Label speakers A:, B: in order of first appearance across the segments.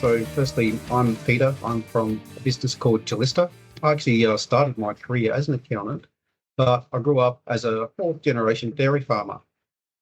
A: So firstly, I'm Peter. I'm from a business called Gelista. I actually started my career as an accountant, but I grew up as a fourth generation dairy farmer.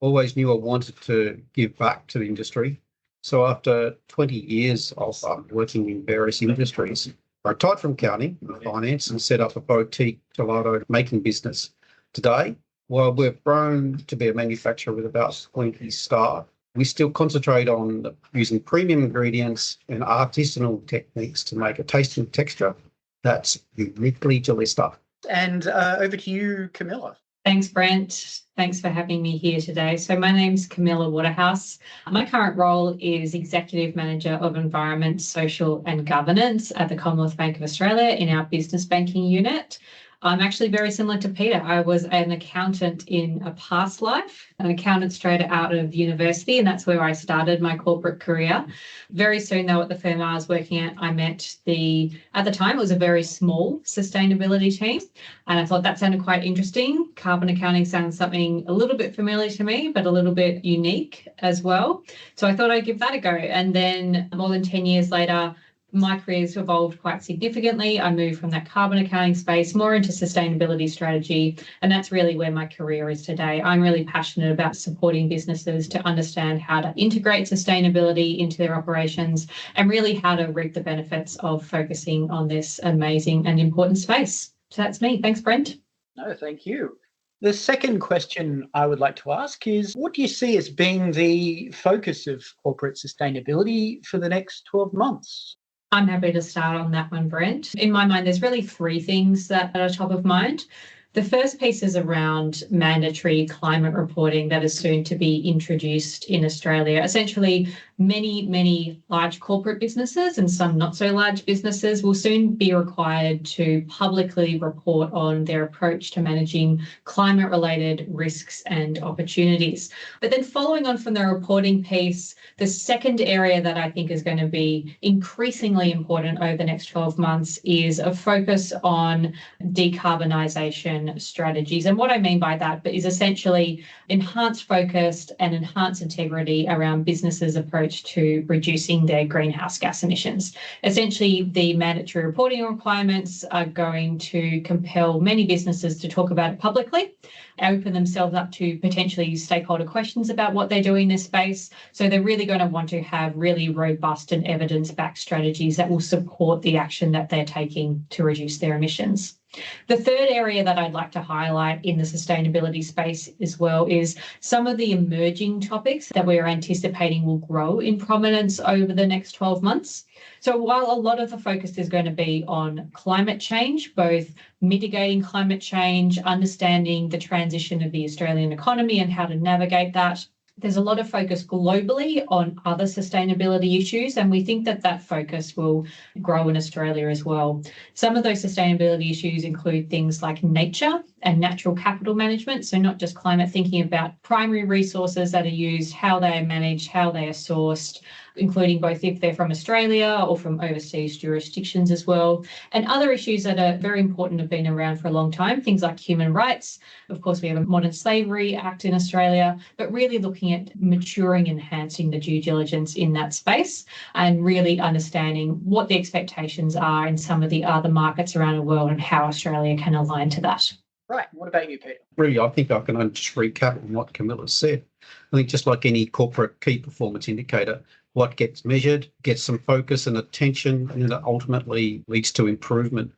A: Always knew I wanted to give back to the industry. So after 20 years of working in various industries, I retired from accounting and finance and set up a boutique gelato making business. Today, while we've grown to be a manufacturer with about 20 staff, we still concentrate on using premium ingredients and artisanal techniques to make a taste and texture that's uniquely Gelista.
B: And over to you, Camilla.
C: Thanks, Brent. Thanks for having me here today. So my name's Camilla Waterhouse. My current role is Executive Manager of Environment, Social and Governance at the Commonwealth Bank of Australia in our business banking unit. I'm actually very similar to Peter. I was an accountant in a past life, an accountant straight out of university, and that's where I started my corporate career. Very soon, though, at the firm I was working at, I met at the time, it was a very small sustainability team, and I thought that sounded quite interesting. Carbon accounting sounds something a little bit familiar to me, but a little bit unique as well. So I thought I'd give that a go. And then more than 10 years later, my career's evolved quite significantly. I moved from that carbon accounting space more into sustainability strategy, and that's really where my career is today. I'm really passionate about supporting businesses to understand how to integrate sustainability into their operations and really how to reap the benefits of focusing on this amazing and important space. So that's me. Thanks, Brent.
B: No, thank you. The second question I would like to ask is, what do you see as being the focus of corporate sustainability for the next 12 months?
C: I'm happy to start on that one, Brent. In my mind, there's really three things that are top of mind. The first piece is around mandatory climate reporting that is soon to be introduced in Australia. Essentially, many large corporate businesses and some not so large businesses will soon be required to publicly report on their approach to managing climate-related risks and opportunities. But then following on from the reporting piece, the second area that I think is going to be increasingly important over the next 12 months is a focus on decarbonisation strategies. And what I mean by that is essentially enhanced focus and enhanced integrity around businesses' approach to reducing their greenhouse gas emissions. Essentially, the mandatory reporting requirements are going to compel many businesses to talk about it publicly, open themselves up to potentially stakeholder questions about what they're doing in this space. So they're really going to want to have really robust and evidence-backed strategies that will support the action that they're taking to reduce their emissions. The third area that I'd like to highlight in the sustainability space as well is some of the emerging topics that we're anticipating will grow in prominence over the next 12 months. So while a lot of the focus is going to be on climate change, both mitigating climate change, understanding the transition of the Australian economy and how to navigate that, there's a lot of focus globally on other sustainability issues, and we think that that focus will grow in Australia as well. Some of those sustainability issues include things like nature and natural capital management, so not just climate, thinking about primary resources that are used, how they are managed, how they are sourced, including both if they're from Australia or from overseas jurisdictions as well. And other issues that are very important have been around for a long time, things like human rights. Of course, we have a Modern Slavery Act in Australia, but really looking at maturing, enhancing the due diligence in that space and really understanding what the expectations are in some of the other markets around the world and how Australia can align to that.
B: Right. What about you, Peter?
A: Really, I think I can only just recap on what Camilla said. I think just like any corporate key performance indicator, what gets measured gets some focus and attention, and it ultimately leads to improvement.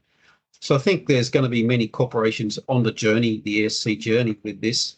A: So I think there's going to be many corporations on the journey, the ESG journey with this.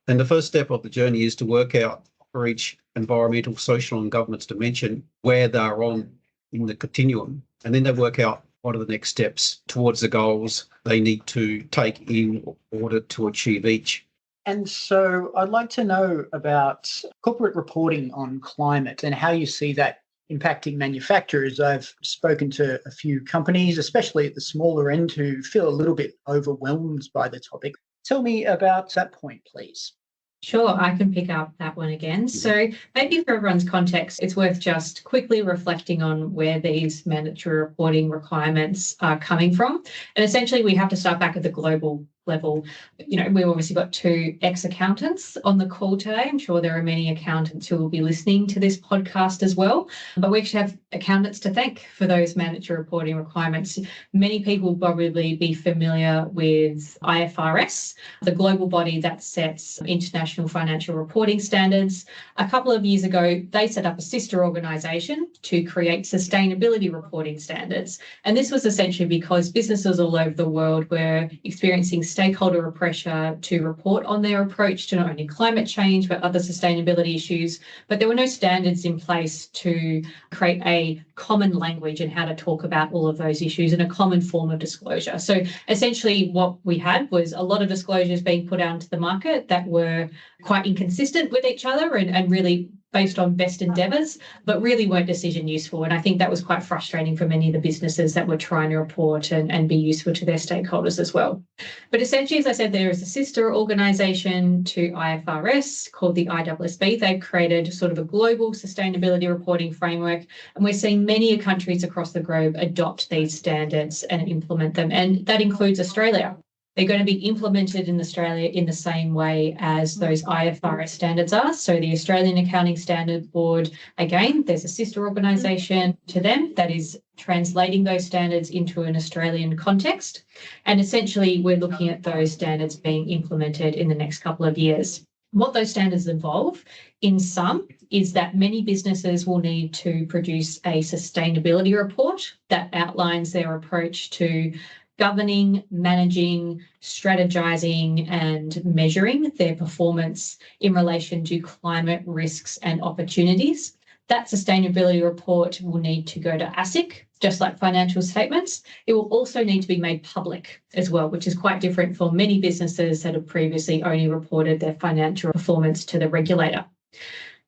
A: And the first step of the journey is to work out for each environmental, social and governance dimension where they're on in the continuum. And then they work out what are the next steps towards the goals they need to take in order to achieve each.
B: And so I'd like to know about corporate reporting on climate and how you see that impacting manufacturers. I've spoken to a few companies, especially at the smaller end, who feel a little bit overwhelmed by the topic. Tell me about that point, please.
C: Sure, I can pick up that one again. So maybe for everyone's context, it's worth just quickly reflecting on where these mandatory reporting requirements are coming from. And essentially, we have to start back at the global level. We've obviously got two ex-accountants on the call today. I'm sure there are many accountants who will be listening to this podcast as well. But we actually have accountants to thank for those mandatory reporting requirements. Many people will probably be familiar with IFRS, the global body that sets international financial reporting standards. A couple of years ago, they set up a sister organisation to create sustainability reporting standards. And this was essentially because businesses all over the world were experiencing stakeholder pressure to report on their approach to not only climate change, but other sustainability issues. But there were no standards in place to create a common language in how to talk about all of those issues and a common form of disclosure. So essentially what we had was a lot of disclosures being put out into the market that were quite inconsistent with each other and really based on best endeavours, but really weren't decision useful. And I think that was quite frustrating for many of the businesses that were trying to report and be useful to their stakeholders as well. But essentially, as I said, there is a sister organisation to IFRS called the ISSB. They've created sort of a global sustainability reporting framework, and we're seeing many countries across the globe adopt these standards and implement them. And that includes Australia. They're going to be implemented in Australia in the same way as those IFRS standards are. So the Australian Accounting Standards Board, again, there's a sister organisation to them that is translating those standards into an Australian context. And essentially, we're looking at those standards being implemented in the next couple of years. What those standards involve, in sum, is that many businesses will need to produce a sustainability report that outlines their approach to governing, managing, strategizing, and measuring their performance in relation to climate risks and opportunities. That sustainability report will need to go to ASIC, just like financial statements. It will also need to be made public as well, which is quite different for many businesses that have previously only reported their financial performance to the regulator.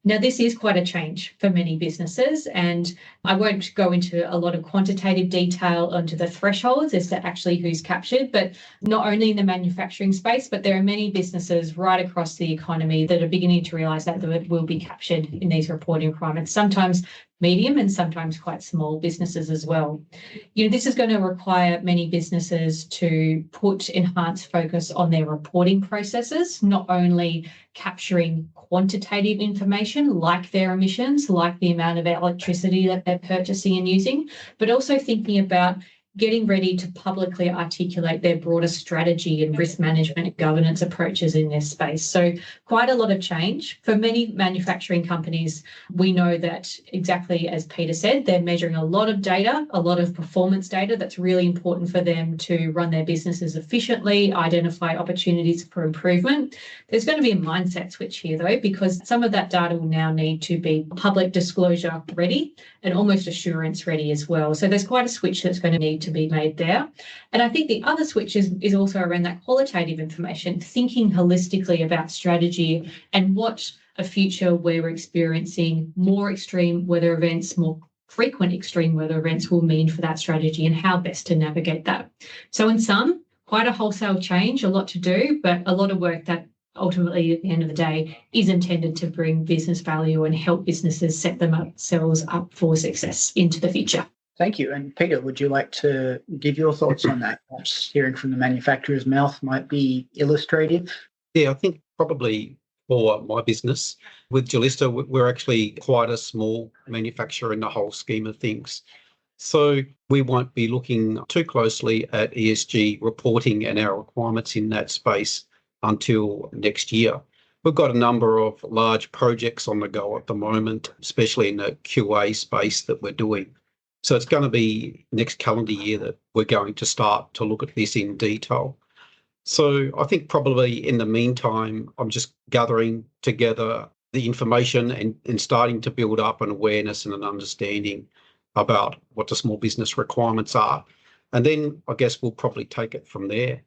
C: Now, this is quite a change for many businesses, and I won't go into a lot of quantitative detail onto the thresholds as to actually who's captured, but not only in the manufacturing space, but there are many businesses right across the economy that are beginning to realise that it will be captured in these reporting requirements, sometimes medium and sometimes quite small businesses as well. This is going to require many businesses to put enhanced focus on their reporting processes, not only capturing quantitative information like their emissions, like the amount of electricity that they're purchasing and using, but also thinking about getting ready to publicly articulate their broader strategy and risk management and governance approaches in this space. So quite a lot of change. For many manufacturing companies, we know that exactly as Peter said, they're measuring a lot of data, a lot of performance data that's really important for them to run their businesses efficiently, identify opportunities for improvement. There's going to be a mindset switch here though, because some of that data will now need to be public disclosure ready and almost assurance ready as well. So there's quite a switch that's going to need to be made there. And I think the other switch is also around that qualitative information, thinking holistically about strategy and what a future where we're experiencing more extreme weather events, more frequent extreme weather events will mean for that strategy and how best to navigate that. So in sum, quite a wholesale change, a lot to do, but a lot of work that ultimately at the end of the day is intended to bring business value and help businesses set themselves up for success into the future.
B: Thank you. And Peter, would you like to give your thoughts on that? Perhaps hearing from the manufacturer's mouth might be illustrative.
A: Yeah, I think probably for my business with Gelista, we're actually quite a small manufacturer in the whole scheme of things. So we won't be looking too closely at ESG reporting and our requirements in that space until next year. We've got a number of large projects on the go at the moment, especially in the QA space that we're doing. So it's going to be next calendar year that we're going to start to look at this in detail. So I think probably in the meantime, I'm just gathering together the information and starting to build up an awareness and an understanding about what the small business requirements are. And then I guess we'll probably take it from there.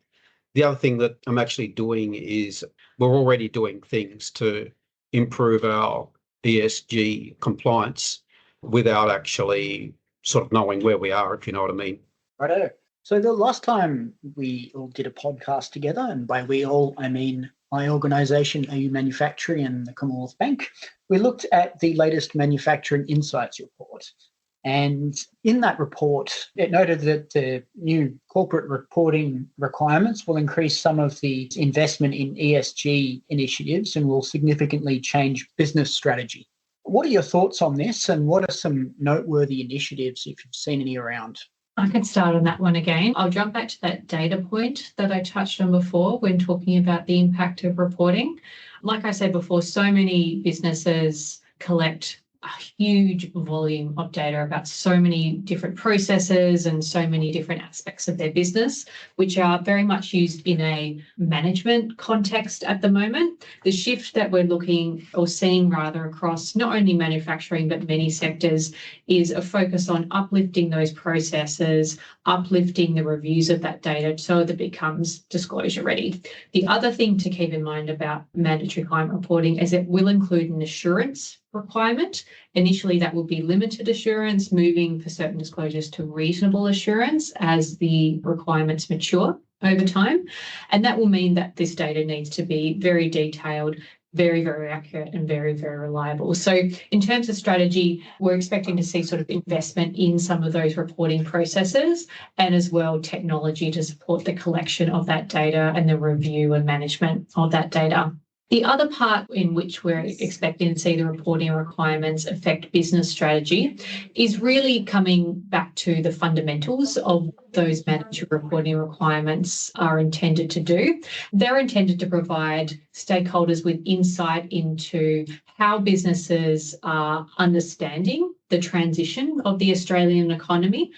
A: The other thing that I'm actually doing is we're already doing things to improve our ESG compliance without actually sort of knowing where we are, if you know what I mean.
B: Righto. So the last time we all did a podcast together, and by we all, I mean my organisation, AU Manufacturing and the Commonwealth Bank, we looked at the latest Manufacturing Insights report. And in that report, it noted that the new corporate reporting requirements will increase some of the investment in ESG initiatives and will significantly change business strategy. What are your thoughts on this, and what are some noteworthy initiatives if you've seen any around?
C: I can start on that one again. I'll jump back to that data point that I touched on before when talking about the impact of reporting. Like I said before, so many businesses collect a huge volume of data about so many different processes and so many different aspects of their business, which are very much used in a management context at the moment. The shift that we're looking or seeing rather across not only manufacturing but many sectors is a focus on uplifting those processes, uplifting the reviews of that data so that it becomes disclosure ready. The other thing to keep in mind about mandatory climate reporting is it will include an assurance requirement. Initially, that will be limited assurance, moving for certain disclosures to reasonable assurance as the requirements mature over time. And that will mean that this data needs to be very detailed, very, very accurate and very, very reliable. So in terms of strategy, we're expecting to see sort of investment in some of those reporting processes and as well technology to support the collection of that data and the review and management of that data. The other part in which we're expecting to see the reporting requirements affect business strategy is really coming back to the fundamentals of those mandatory reporting requirements are intended to do. They're intended to provide stakeholders with insight into how businesses are understanding the transition of the Australian economy,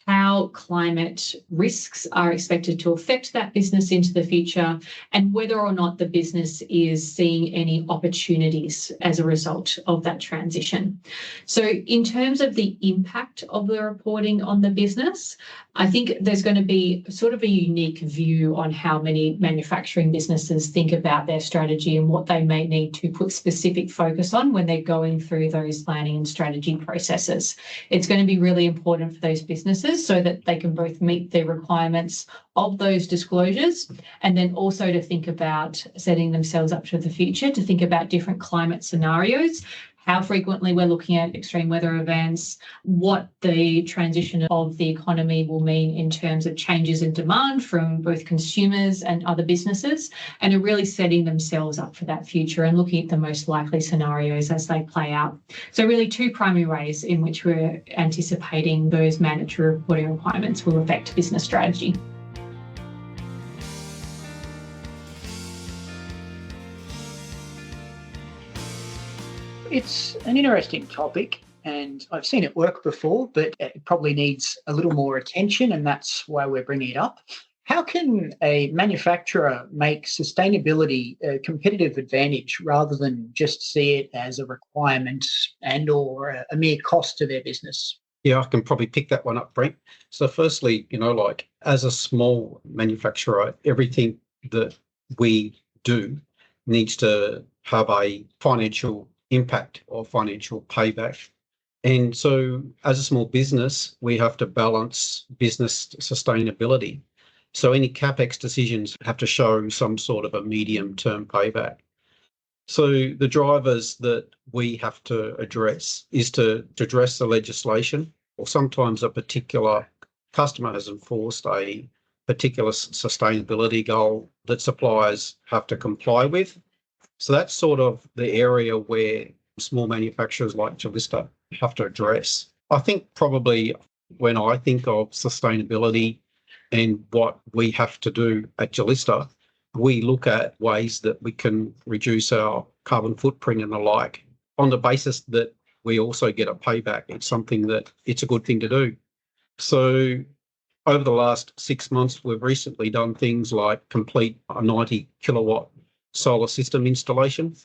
C: how climate risks are expected to affect that business into the future, and whether or not the business is seeing any opportunities as a result of that transition. So in terms of the impact of the reporting on the business, I think there's going to be sort of a unique view on how many manufacturing businesses think about their strategy and what they may need to put specific focus on when they're going through those planning and strategy processes. It's going to be really important for those businesses so that they can both meet the requirements of those disclosures and then also to think about setting themselves up for the future, to think about different climate scenarios, how frequently we're looking at extreme weather events, what the transition of the economy will mean in terms of changes in demand from both consumers and other businesses, and are really setting themselves up for that future and looking at the most likely scenarios as they play out. So really two primary ways in which we're anticipating those mandatory reporting requirements will affect business strategy.
B: It's an interesting topic, and I've seen it work before, but it probably needs a little more attention, and that's why we're bringing it up. How can a manufacturer make sustainability a competitive advantage rather than just see it as a requirement and or a mere cost to their business?
A: Yeah, I can probably pick that one up, Brent. So firstly, like as a small manufacturer, everything that we do needs to have a financial impact or financial payback. And so as a small business, we have to balance business sustainability. So any CapEx decisions have to show some sort of a medium-term payback. So the drivers that we have to address is to address the legislation, or sometimes a particular customer has enforced a particular sustainability goal that suppliers have to comply with. So that's sort of the area where small manufacturers like Gelista have to address. I think probably when I think of sustainability and what we have to do at Gelista, we look at ways that we can reduce our carbon footprint and the like on the basis that we also get a payback. It's something that it's a good thing to do. So over the last 6 months, we've recently done things like complete a 90 kilowatt solar system installation,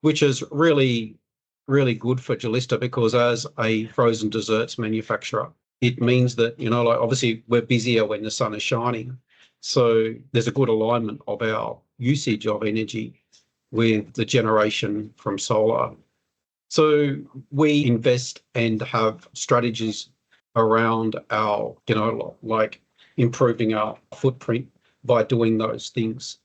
A: which is really, really good for Gelista because as a frozen desserts manufacturer, it means that, obviously we're busier when the sun is shining. So there's a good alignment of our usage of energy with the generation from solar. So we invest and have strategies around our, like improving our footprint by doing those things.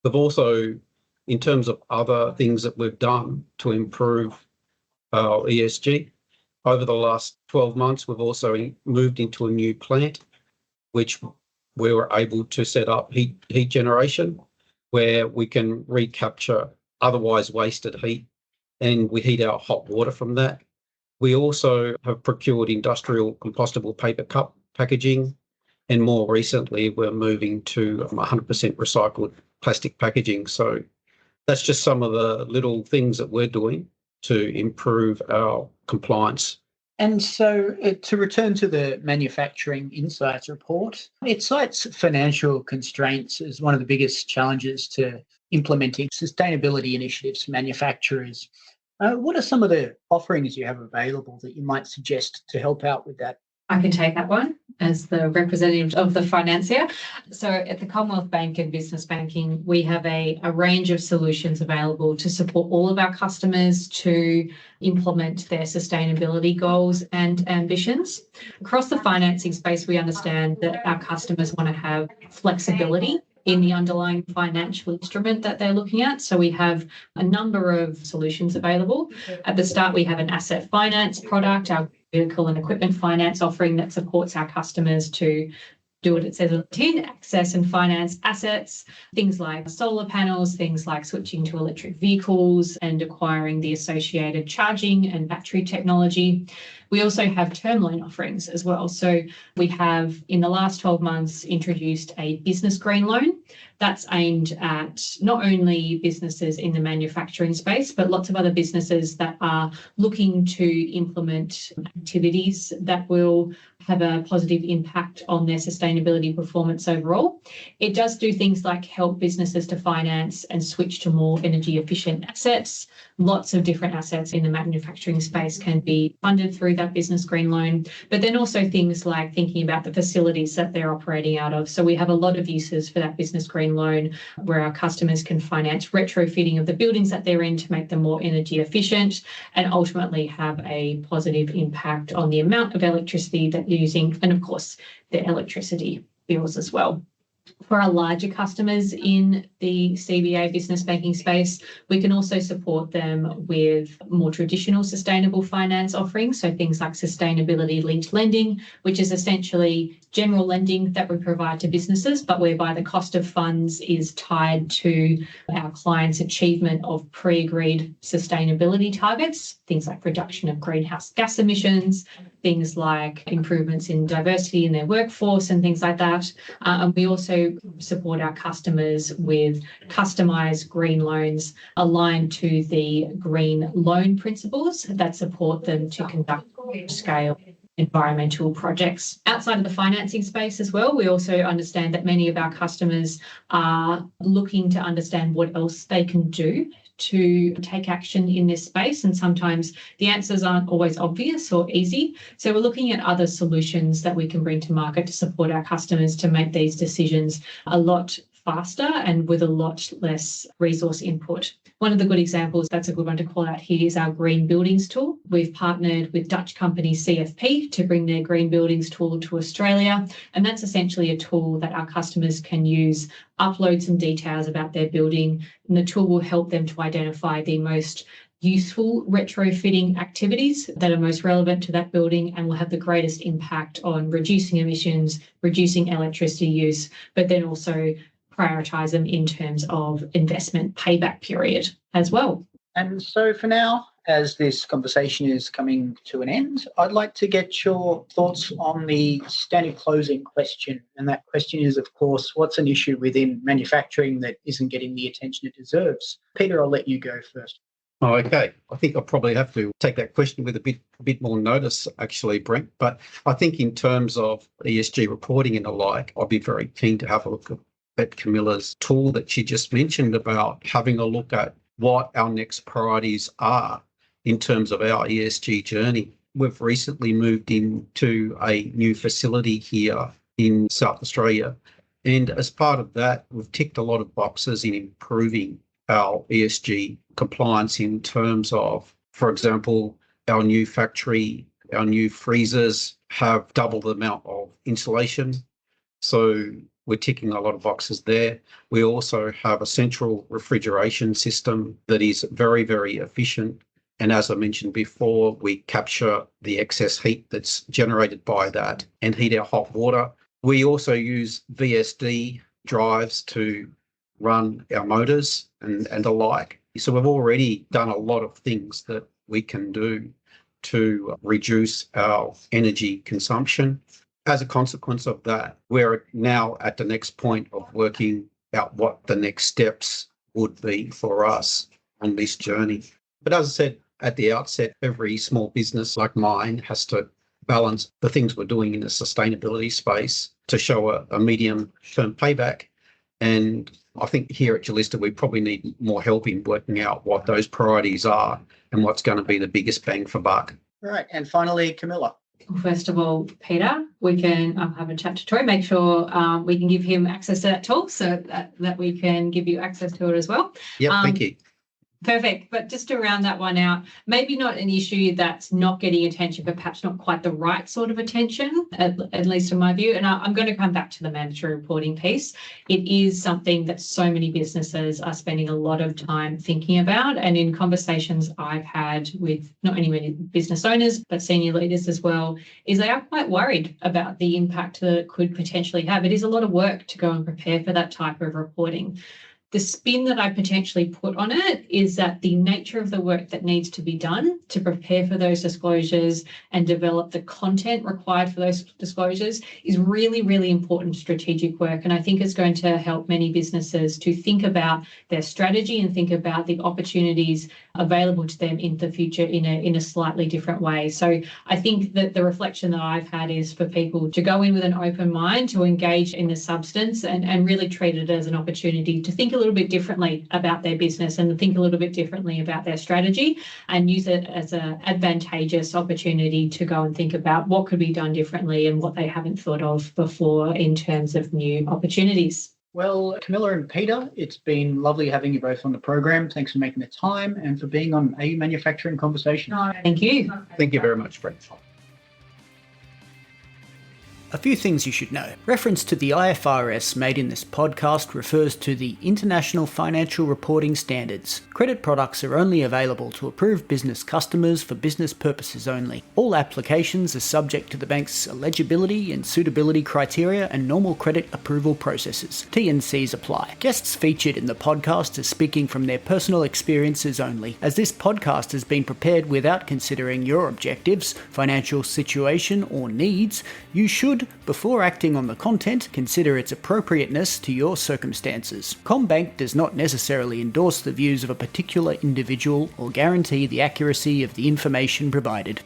A: But also, in terms of other things that we've done to improve our ESG, over the last 12 months, we've also moved into a new plant, which we were able to set up heat generation, where we can recapture otherwise wasted heat, and we heat our hot water from that. We also have procured industrial compostable paper cup packaging, and more recently, we're moving to 100% recycled plastic packaging. So that's just some of the little things that we're doing to improve our compliance.
B: And so to return to the Manufacturing Insights report, it cites financial constraints as one of the biggest challenges to implementing sustainability initiatives for manufacturers. What are some of the offerings you have available that you might suggest to help out with that?
C: I can take that one as the representative of the financier. So at the Commonwealth Bank and Business Banking, we have a range of solutions available to support all of our customers to implement their sustainability goals and ambitions. Across the financing space, we understand that our customers want to have flexibility in the underlying financial instrument that they're looking at. So we have a number of solutions available. At the start, we have an asset finance product, our vehicle and equipment finance offering that supports our customers to do what it says on the tin, access and finance assets, things like solar panels, things like switching to electric vehicles and acquiring the associated charging and battery technology. We also have term loan offerings as well. So we have, in the last 12 months, introduced a business green loan that's aimed at not only businesses in the manufacturing space, but lots of other businesses that are looking to implement activities that will have a positive impact on their sustainability performance overall. It does do things like help businesses to finance and switch to more energy efficient assets. Lots of different assets in the manufacturing space can be funded through that business green loan, but then also things like thinking about the facilities that they're operating out of. So we have a lot of uses for that business green loan where our customers can finance retrofitting of the buildings that they're in to make them more energy efficient and ultimately have a positive impact on the amount of electricity that you're using and, of course, their electricity bills as well. For our larger customers in the CBA business banking space, we can also support them with more traditional sustainable finance offerings. So things like sustainability linked lending, which is essentially general lending that we provide to businesses, but whereby the cost of funds is tied to our clients' achievement of pre-agreed sustainability targets, things like reduction of greenhouse gas emissions, things like improvements in diversity in their workforce and things like that. And we also support our customers with customised green loans aligned to the green loan principles that support them to conduct scale environmental projects. Outside of the financing space as well, we also understand that many of our customers are looking to understand what else they can do to take action in this space. And sometimes the answers aren't always obvious or easy. So we're looking at other solutions that we can bring to market to support our customers to make these decisions a lot faster and with a lot less resource input. One of the good examples, that's a good one to call out here, is our Green Buildings tool. We've partnered with Dutch company CFP to bring their Green Buildings tool to Australia. And that's essentially a tool that our customers can use, upload some details about their building, and the tool will help them to identify the most useful retrofitting activities that are most relevant to that building and will have the greatest impact on reducing emissions, reducing electricity use, but then also prioritise them in terms of investment payback period as well.
B: And so for now, as this conversation is coming to an end, I'd like to get your thoughts on the standard closing question. And that question is, of course, what's an issue within manufacturing that isn't getting the attention it deserves? Peter, I'll let you go first.
A: Oh, okay. I think I'll probably have to take that question with a bit more notice, actually, Brent. But I think in terms of ESG reporting and the like, I'd be very keen to have a look at Camilla's tool that she just mentioned about having a look at what our next priorities are in terms of our ESG journey. We've recently moved into a new facility here in South Australia. And as part of that, we've ticked a lot of boxes in improving our ESG compliance in terms of, for example, our new factory, our new freezers have double the amount of insulation. So we're ticking a lot of boxes there. We also have a central refrigeration system that is very, very efficient And as I mentioned before, we capture the excess heat that's generated by that and heat our hot water. We also use VSD drives to run our motors and the like. So we've already done a lot of things that we can do to reduce our energy consumption. As a consequence of that, we're now at the next point of working out what the next steps would be for us on this journey. But as I said at the outset, every small business like mine has to balance the things we're doing in the sustainability space to show a medium-term payback. And I think here at Gelista, we probably need more help in working out what those priorities are and what's going to be the biggest bang for buck.
B: All right. And finally, Camilla.
C: Well, first of all, Peter, we can have a chat to Troy, make sure we can give him access to that tool so that we can give you access to it as well.
A: Yeah, thank you.
C: Perfect. But just to round that one out, maybe not an issue that's not getting attention, but perhaps not quite the right sort of attention, at least in my view. And I'm going to come back to the mandatory reporting piece. It is something that so many businesses are spending a lot of time thinking about. And in conversations I've had with not only business owners, but senior leaders as well, is they are quite worried about the impact that it could potentially have. It is a lot of work to go and prepare for that type of reporting. The spin that I potentially put on it is that the nature of the work that needs to be done to prepare for those disclosures and develop the content required for those disclosures is really, really important strategic work. And I think it's going to help many businesses to think about their strategy and think about the opportunities available to them in the future in a slightly different way. So I think that the reflection that I've had is for people to go in with an open mind, to engage in the substance and really treat it as an opportunity to think a little bit differently about their business and think a little bit differently about their strategy and use it as an advantageous opportunity to go and think about what could be done differently and what they haven't thought of before in terms of new opportunities.
B: Well, Camilla and Peter, it's been lovely having you both on the program. Thanks for making the time and for being on AU Manufacturing Conversation.
C: Thank you.
A: Thank you very much, Brett.
D: A few things you should know. Reference to the IFRS made in this podcast refers to the International Financial Reporting Standards. Credit products are only available to approved business customers for business purposes only. All applications are subject to the bank's eligibility and suitability criteria and normal credit approval processes. T&Cs apply. Guests featured in the podcast are speaking from their personal experiences only. As this podcast has been prepared without considering your objectives, financial situation, or needs, you should, before acting on the content, consider its appropriateness to your circumstances. CommBank does not necessarily endorse the views of a particular individual or guarantee the accuracy of the information provided.